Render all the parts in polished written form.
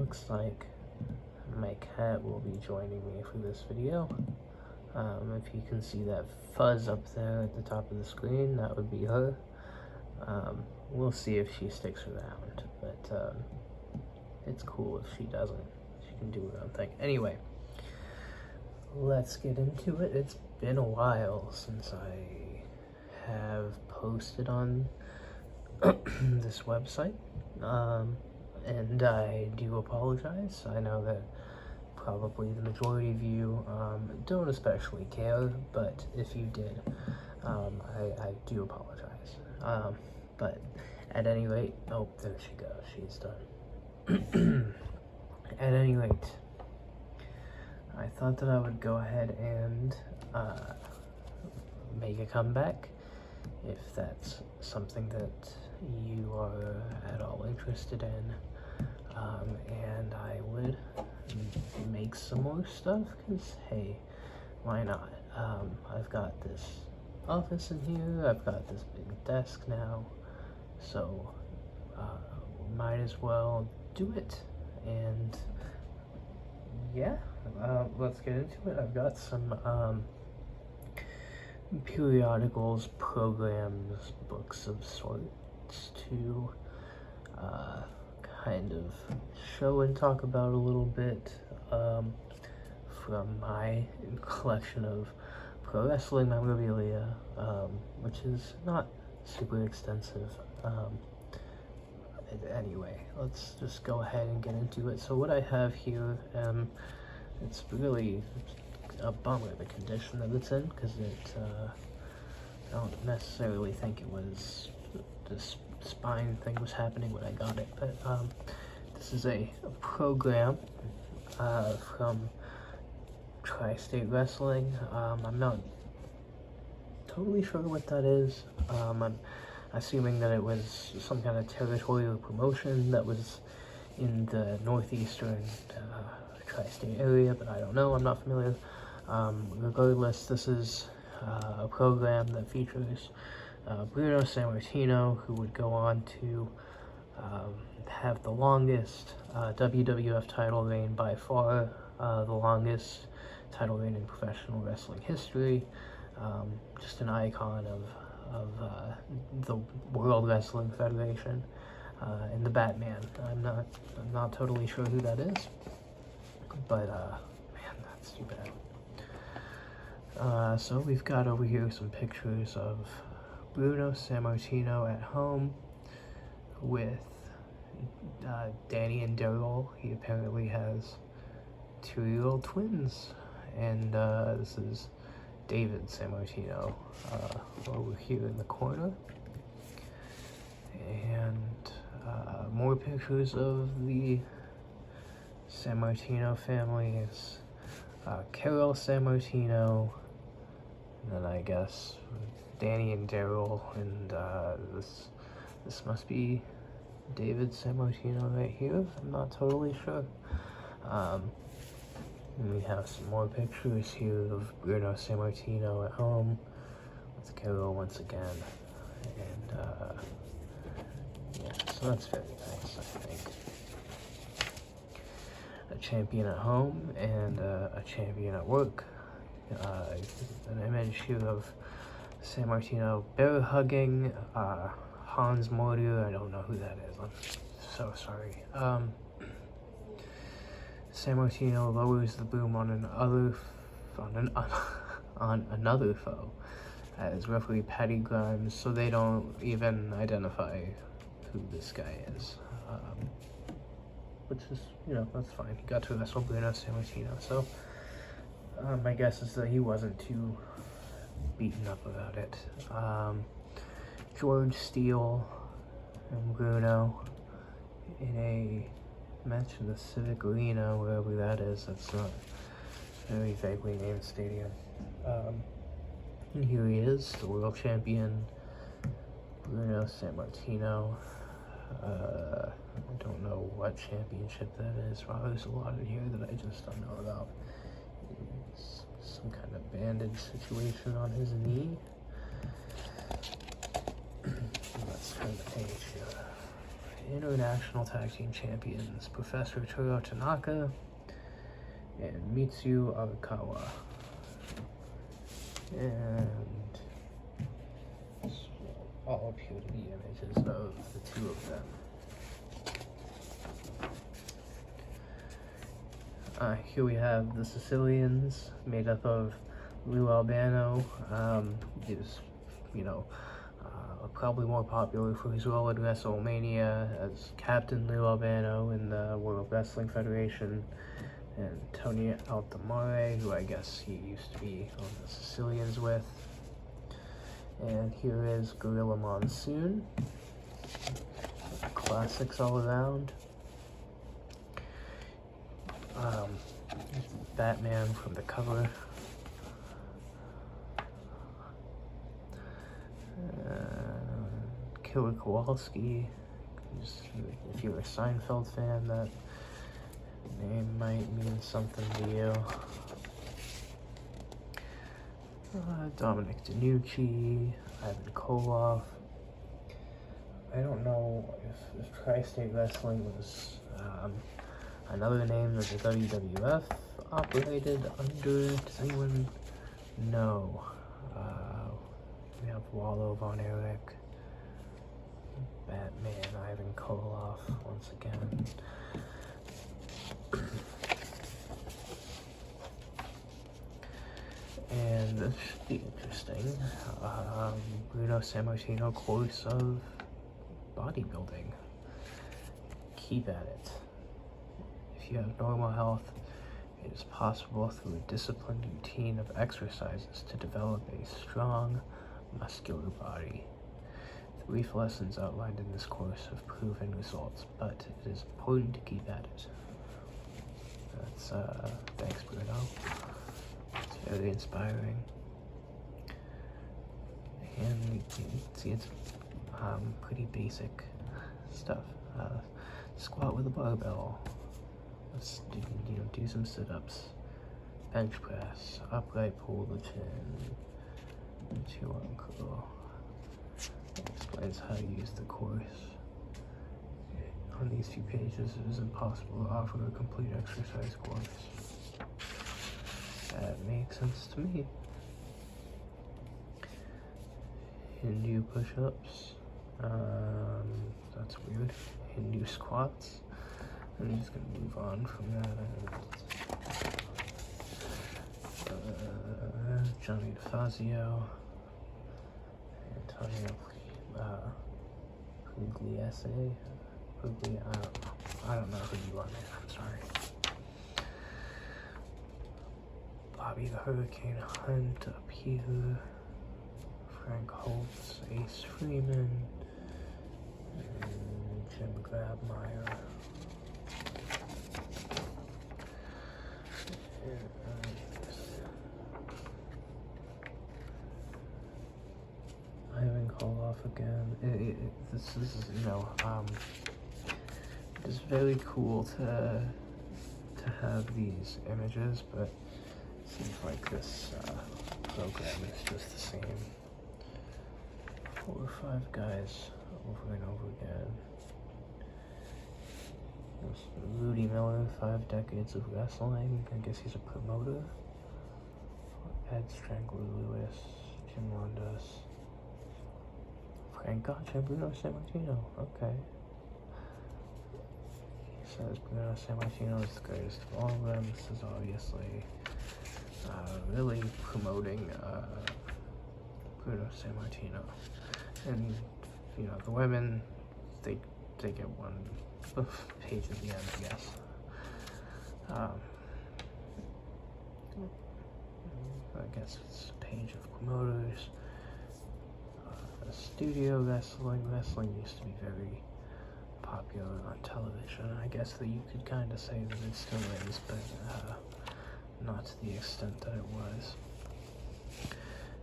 looks like my cat will be joining me for this video. If you can see that fuzz up there at the top of the screen, that would be her. We'll see if she sticks around, but it's cool if she doesn't. She can do her own thing. Anyway, let's get into it. It's been a while since I have posted on this website, and I do apologize. I know that probably the majority of you don't especially care, but if you did, I do apologize. But at any rate, oh, there she goes, she's done. At any rate, I thought that I would go ahead and make a comeback if that's something that you are at all interested in, and I would make some more stuff, because hey, why not? I've got this office in here, I've got this big desk now, so might as well do it. And yeah, let's get into it. I've got some periodicals, programs, books of sorts to kind of show and talk about a little bit from my collection of pro wrestling memorabilia, which is not super extensive. Anyway, let's just go ahead and get into it. So what I have here, it's really a bummer the condition that it's in, because I don't necessarily think it was this spine thing was happening when I got it, but this is a program from Tri-State Wrestling. I'm not totally sure what that is. I'm assuming that it was some kind of territorial promotion that was in the northeastern Tri-State area, but I don't know, I'm not familiar. Regardless, this is a program that features Bruno Sammartino, who would go on to have the longest WWF title reign by far, the longest title reign in professional wrestling history, just an icon of the World Wrestling Federation, and the Batman. I'm not totally sure who that is, but man, that's too bad. So we've got over here some pictures of Bruno Sammartino at home with Danny and Daryl. He apparently has 2-year-old twins, and this is David Sammartino over here in the corner, and more pictures of the Sammartino family. It's Carol Sammartino, and then I guess Danny and Daryl, and this must be David Sammartino right here. I'm not totally sure. And we have some more pictures here of Bruno Sammartino at home with Carol once again, and yeah, so that's very nice, I think. A champion at home and a champion at work. An image here of Sammartino bear hugging Hans Mortier. I don't know who that is, I'm so sorry. Sammartino lowers the boom on another foe as referee Patty Grimes, so they don't even identify who this guy is, which is, you know, that's fine. He got to wrestle Bruno Sammartino, so my guess is that he wasn't too beaten up about it. George Steele and Bruno in a match in the Civic Arena, wherever that is. That's not a very vaguely named stadium. And here he is, the world champion, Bruno Sammartino. I don't know what championship that is. Wow, there's a lot in here that I just don't know about. It's some kind of bandage situation on his knee. Let's turn the page here. International Tag Team Champions, Professor Toyo Tanaka and Mitsu Arakawa. And all appear to be images of the two of them. Here we have the Sicilians, made up of Lou Albano. Is, probably more popular for his role in WrestleMania as Captain Lou Albano in the World Wrestling Federation, and Tony Altamare, who I guess he used to be on the Sicilians with. And here is Gorilla Monsoon. Classics all around. Batman from the cover. Killer Kowalski. If you're a Seinfeld fan, that name might mean something to you. Dominic DeNucci, Ivan Koloff. I don't know if Tri-State Wrestling was another name that the WWF operated under. Does anyone know? We have Wallow Von Erich, Batman, Ivan Koloff once again. And this should be interesting. Bruno Sammartino course of bodybuilding. Keep at it. If you have normal health, it is possible through a disciplined routine of exercises to develop a strong, muscular body. The brief lessons outlined in this course have proven results, but it is important to keep at it. That's, thanks, Bruno. It's very inspiring. And you can see it's pretty basic stuff. Squat with a barbell. Let's do some sit-ups. Bench press. Upright pull the chin. 2-arm curl. Explains how to use the course. On these few pages, it is impossible to offer a complete exercise course. That makes sense to me. Hindu push-ups. That's weird. Hindu squats. I'm just gonna move on from that. Johnny DeFazio. Antonio Pugliese. I don't know who you are, man. I'm sorry. Bobby the Hurricane Hunt up here. Frank Holtz, Ace Freeman, and Jim Grabmeyer. Ivan Koloff again. This is, it's very cool to have these images, but it seems like this program is just the same. 4 or 5 guys over and over again. There's Rudy Miller, 5 decades of wrestling. I guess he's a promoter. Ed Strangler Lewis, Jim Rondas, Frank Gotcha, Bruno Sammartino. Okay. He says Bruno Sammartino is the greatest of all of them. This is obviously really promoting Bruno Sammartino. And, the women, they get one page at the end, I guess. I guess it's a page of promoters. Studio wrestling. Wrestling used to be very popular on television. I guess that you could kind of say that it still is, but not to the extent that it was.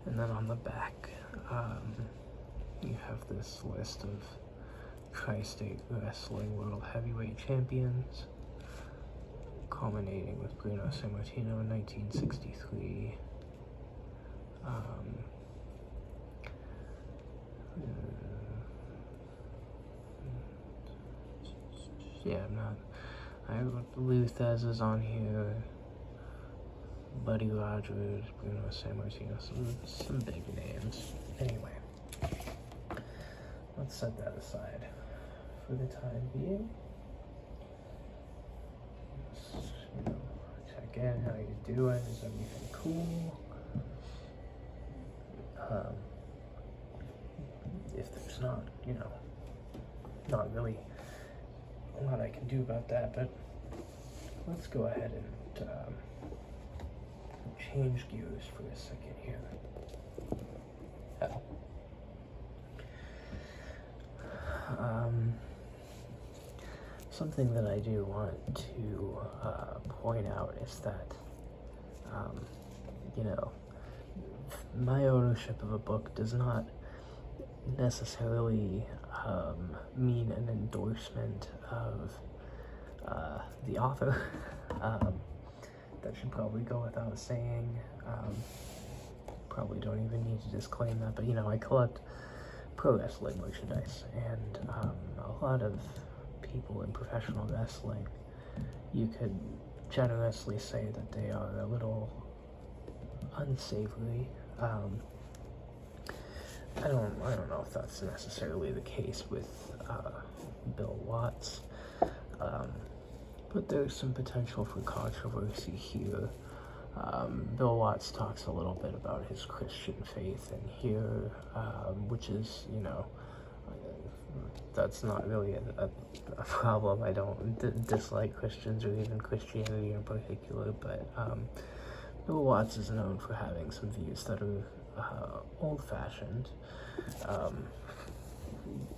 And then on the back, you have this list of Tri-State Wrestling World Heavyweight Champions, culminating with Bruno Sammartino in 1963. yeah, not. Luthez is on here. Buddy Rogers, Bruno Sammartino, some big names. Anyway, let's set that aside for the time being. Just, check in, how you doing? Is everything cool? If there's not, not really a lot I can do about that, but let's go ahead and change gears for a second here. Something that I do want to point out is that, my ownership of a book does not necessarily mean an endorsement of the author. That should probably go without saying. Probably don't even need to disclaim that, but I collect pro wrestling merchandise, and a lot of people in professional wrestling, you could generously say that they are a little unsavory. I don't know if that's necessarily the case with Bill Watts, but there's some potential for controversy here. Bill Watts talks a little bit about his Christian faith in here, which is, that's not really a problem. I don't dislike Christians or even Christianity in particular, but Bill Watts is known for having some views that are old-fashioned,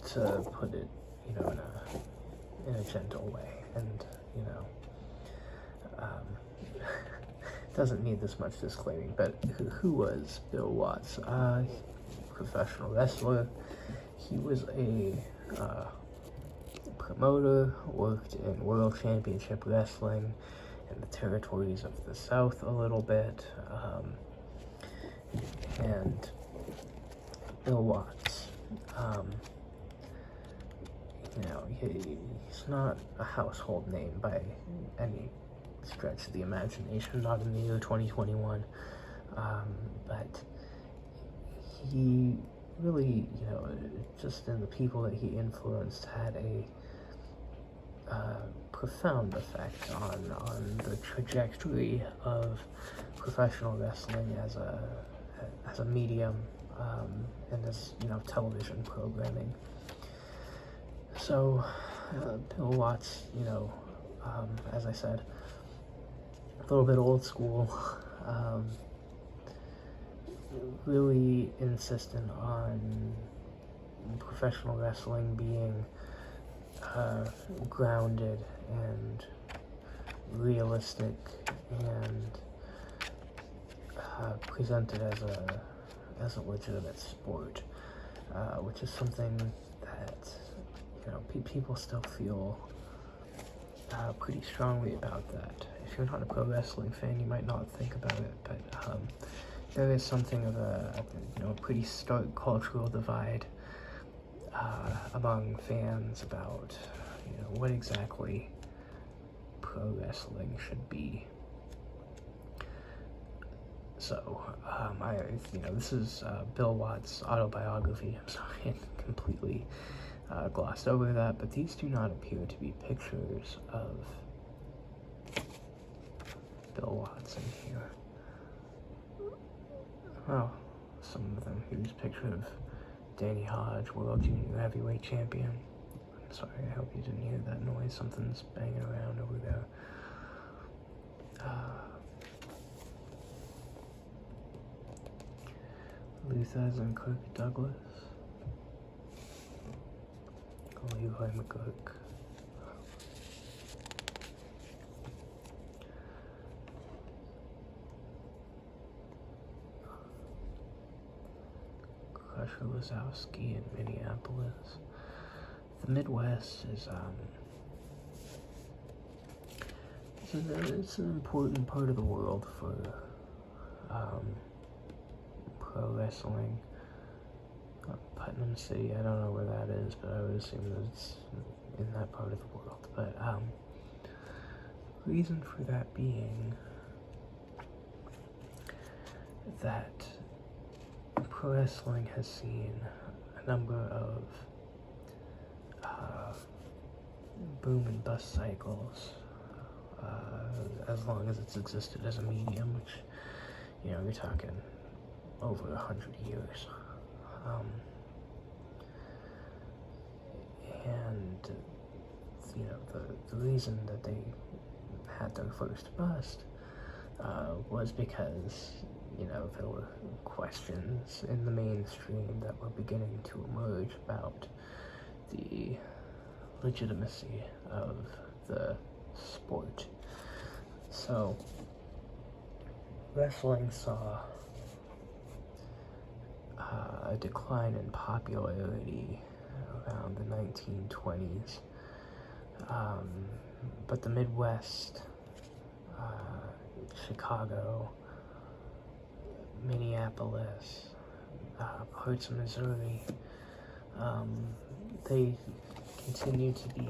to put it, in a gentle way, and doesn't need this much disclaiming. But who was Bill Watts? Professional wrestler. He was a promoter, worked in World Championship Wrestling in the territories of the South a little bit, and Bill Watts, he's not a household name by any stretch of the imagination, not in the year 2021, but he really, just in the people that he influenced, had a profound effect on the trajectory of professional wrestling as a medium, and as television programming. So Bill Watts, as I said, a little bit old school, really insistent on professional wrestling being grounded and realistic and presented as a legitimate sport, which is something that people still feel pretty strongly about that. If you're not a pro wrestling fan, you might not think about it, but there is something of a pretty stark cultural divide among fans about what exactly pro wrestling should be. So this is Bill Watts' autobiography. I'm sorry, I completely glossed over that, but these do not appear to be pictures of Bill Watts in here. Oh, some of them. Here's a picture of Danny Hodge, World Junior Heavyweight Champion. I'm sorry, I hope you didn't hear that noise. Something's banging around over there. Luthez and Kirk Douglas. Levi McGurk. Crusher Lazowski in Minneapolis. The Midwest is it's an important part of the world for pro wrestling. Putnam City, I don't know where that is, but I would assume that it's in that part of the world. But reason for that being that pro wrestling has seen a number of boom and bust cycles as long as it's existed as a medium, which, you know, you're talking over 100 years. And, you know, the reason that they had their first bust was because, you know, there were questions in the mainstream that were beginning to emerge about the legitimacy of the sport. So, wrestling saw a decline in popularity around the 1920s, but the Midwest, Chicago, Minneapolis, parts of Missouri, they continue to be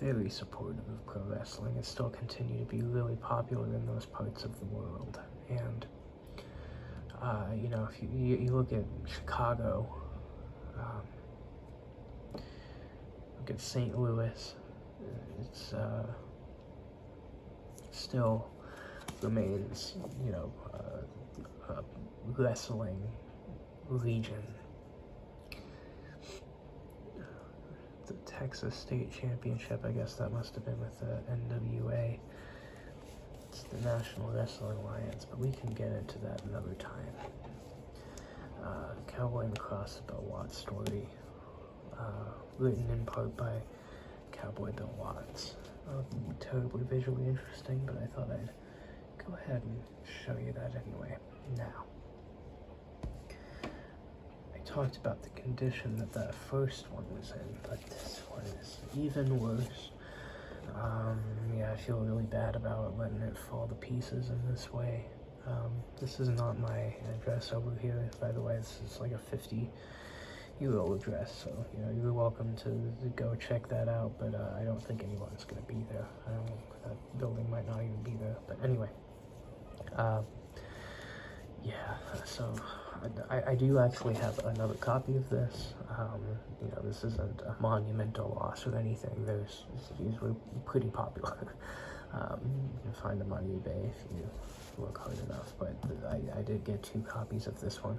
very supportive of pro wrestling and still continue to be really popular in those parts of the world. And you know, if you look at Chicago, look at St. Louis, it's still remains, you know, a wrestling region. The Texas State Championship, I guess that must have been with the NWA. It's the National Wrestling Alliance, but we can get into that another time. Cowboy and the Crossbow Watts story, written in part by Cowboy Bill Watts. Terribly visually interesting, but I thought I'd go ahead and show you that anyway. Now, I talked about the condition that that first one was in, but this one is even worse. Yeah, I feel really bad about letting it fall to pieces in this way. This is not my address over here, by the way. This is like a 50-year-old address, so, you know, you're welcome to go check that out, but I don't think anyone's going to be there. I don't know, that building might not even be there, but anyway. Yeah, so I do actually have another copy of this. You know, this isn't a monumental loss or anything. These were pretty popular. You can find them on eBay if you look hard enough, but I did get 2 copies of this one.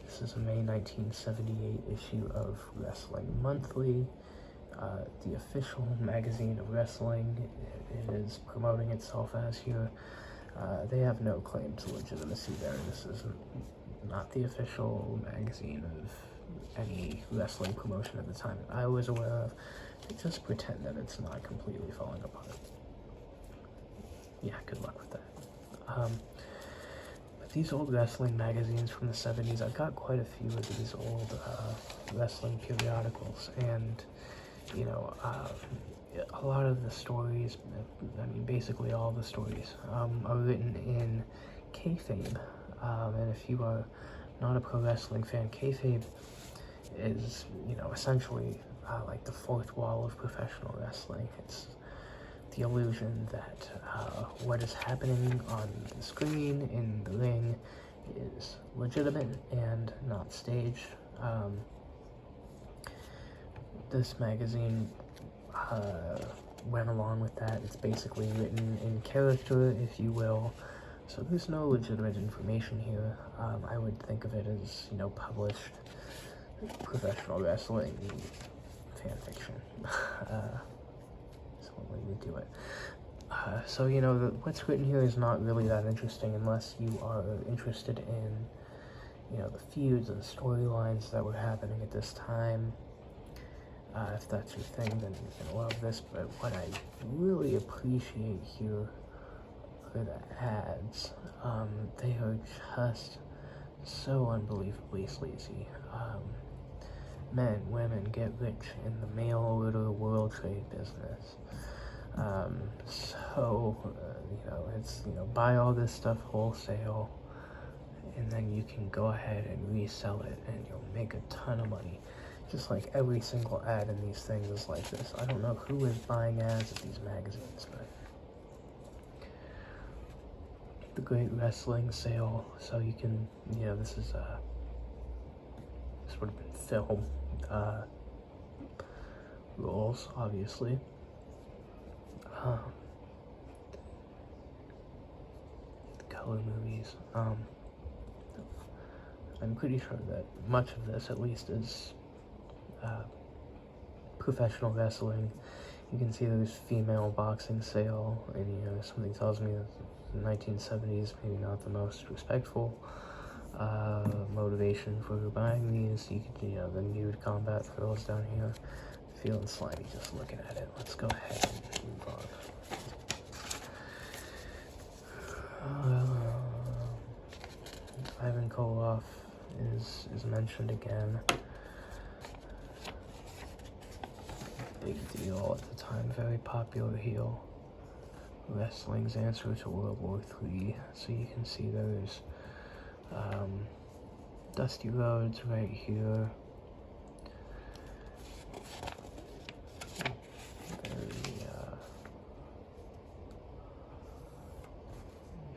This is a May 1978 issue of Wrestling Monthly, the official magazine of wrestling. It is promoting itself as here. They have no claim to legitimacy there. This is not the official magazine of any wrestling promotion at the time that I was aware of. They just pretend that it's not completely falling apart. Yeah, good luck with that. But these old wrestling magazines from the 70s, I've got quite a few of these old wrestling periodicals, and, you know, a lot of the stories, I mean, basically all the stories, are written in kayfabe. And if you are not a pro wrestling fan, kayfabe is, you know, essentially like the fourth wall of professional wrestling. It's the illusion that what is happening on the screen, in the ring, is legitimate and not staged. This magazine went along with that. It's basically written in character, if you will, so there's no legitimate information here. I would think of it as, you know, published professional wrestling fan fiction. That's one way to do it. So, you know, what's written here is not really that interesting unless you are interested in, you know, the feuds and storylines that were happening at this time. If that's your thing, then you're gonna love this, but what I really appreciate here are the ads. They are just so unbelievably sleazy. Men, women, get rich in the mail order world trade business. You know, it's, you know, buy all this stuff wholesale, and then you can go ahead and resell it, and you'll make a ton of money. just like every single ad in these things is like this. I don't know who is buying ads at these magazines, but the Great Wrestling Sale. So you can, this is this would have been film rules, obviously. The color movies. I'm pretty sure that much of this, at least, is professional wrestling. You can see there's female boxing sale, and something tells me that the 1970s maybe not the most respectful motivation for buying these. You could, the nude combat thrills down here. Feeling slimy just looking at it. Let's go ahead and move on. Ivan Koloff is mentioned again. Big deal at the time, very popular heel. Wrestling's answer to World War III. So you can see there's Dusty Rhodes right here.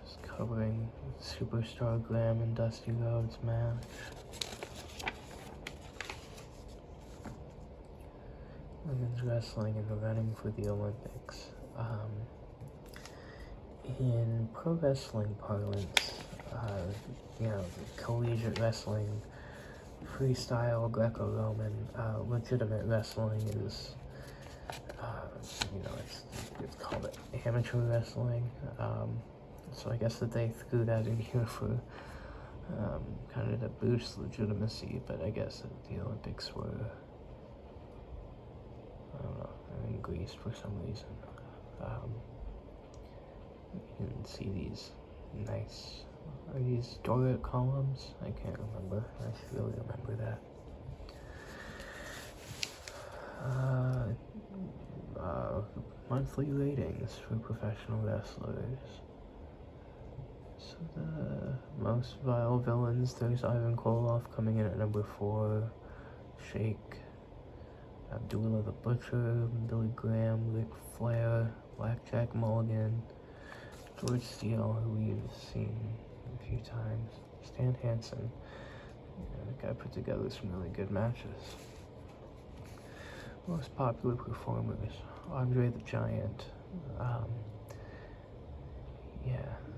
Just covering Superstar Graham and Dusty Rhodes match. Women's wrestling in the running for the Olympics. In pro wrestling parlance, collegiate wrestling, freestyle, Greco-Roman, legitimate wrestling is, it's called amateur wrestling. So I guess that they threw that in here for kind of to boost legitimacy, but I guess that the Olympics were, I don't know, in Greece for some reason. You can see these nice, are these Doric columns? I can't remember. I should really remember that. Monthly ratings for professional wrestlers. So the most vile villains, there's Ivan Koloff coming in at number 4, Shake, Abdullah the Butcher, Billy Graham, Ric Flair, Blackjack Mulligan, George Steele, who we've seen a few times, Stan Hansen. The guy put together some really good matches. Most popular performers, Andre the Giant.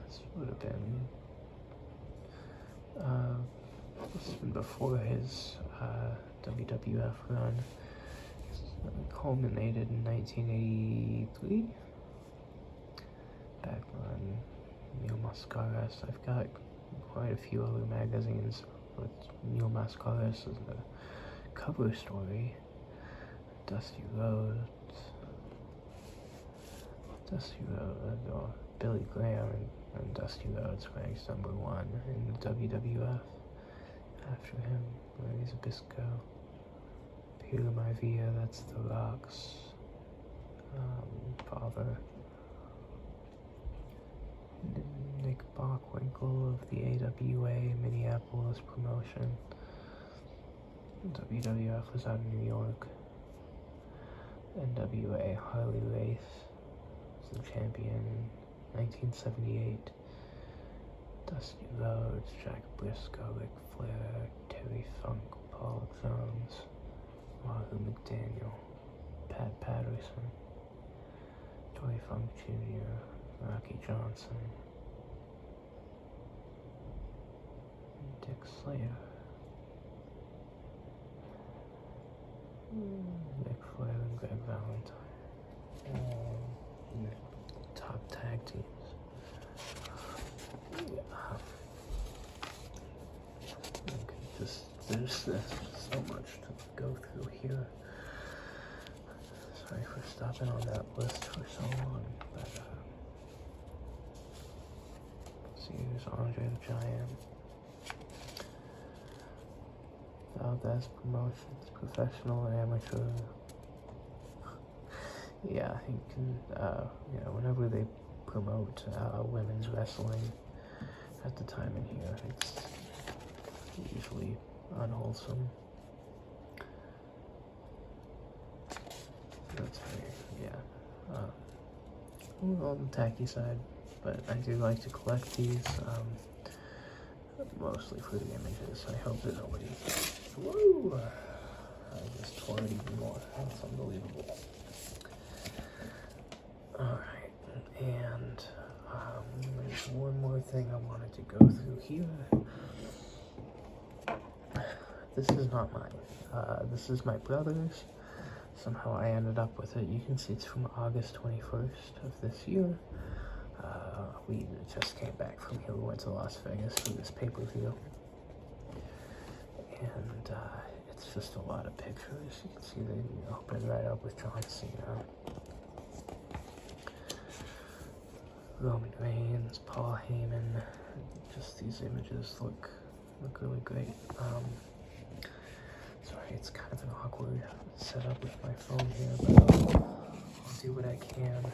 This would have been before his WWF run. Culminated in 1983. Back on Mil Mascaras. I've got quite a few other magazines with Mil Mascaras as the cover story. Dusty Rhodes, Billy Graham and Dusty Rhodes ranks number 1 in the WWF. After him, Larry Zbyszko, Peter Maivia, that's The Rock's father. Nick Bockwinkel of the AWA Minneapolis promotion. WWF was out of New York. NWA Harley Race was the champion in 1978. Dusty Rhodes, Jack Briscoe, Ric Flair, Terry Funk, Paul Jones, Wahoo McDaniel, Pat Patterson, Dory Funk Jr., Rocky Johnson, Dick Slater, Ric Flair and Greg Valentine. Top tag teams. There's so much to go through here. Sorry for stopping on that list for so long, but see, here's Andre the Giant. Valdez Promotions, professional and amateur. Yeah, you can, whenever they promote women's wrestling at the time in here, it's usually unwholesome. on the tacky side, but I do like to collect these, mostly for the images. I hope that nobody... Woo! I just tore it even more. That's unbelievable. Alright, and there's one more thing I wanted to go through here. This is not mine. This is my brother's. Somehow I ended up with it. You can see it's from August 21st of this year. We just came back from here. We went to Las Vegas for this pay-per-view. And it's just a lot of pictures. You can see they open right up with John Cena, Roman Reigns, Paul Heyman. Just these images look really great. Sorry, it's kind of an awkward setup with my phone here, but I'll do what I can.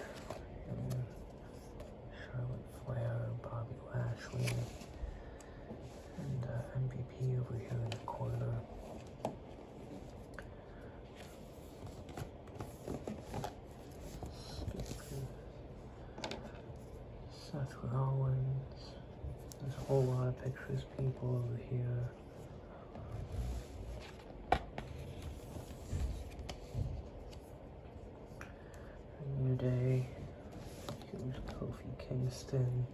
Charlotte Flair, Bobby Lashley, and MVP over here in the corner. Seth Rollins. There's a whole lot of pictures, people over here. New Day. Here's Kofi Kingston.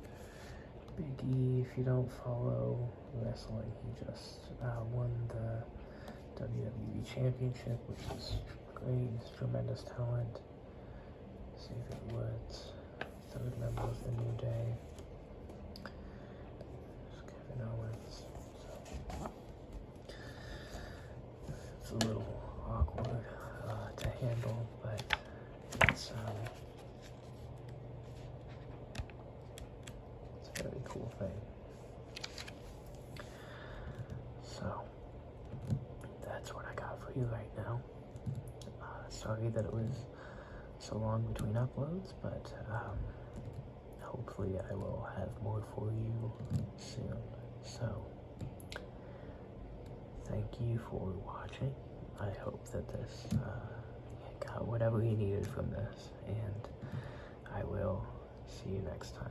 Big E, if you don't follow wrestling, he just won the WWE Championship, which is great. He's tremendous talent. Xavier Woods, third member of the New Day. There's Kevin Owens. So, it's a little awkward to handle, but it's a very cool thing. So, that's what I got for you right now. Sorry that it was so long between uploads, but hopefully I will have more for you soon. So, thank you for watching. I hope that this got whatever you needed from this, and I will see you next time.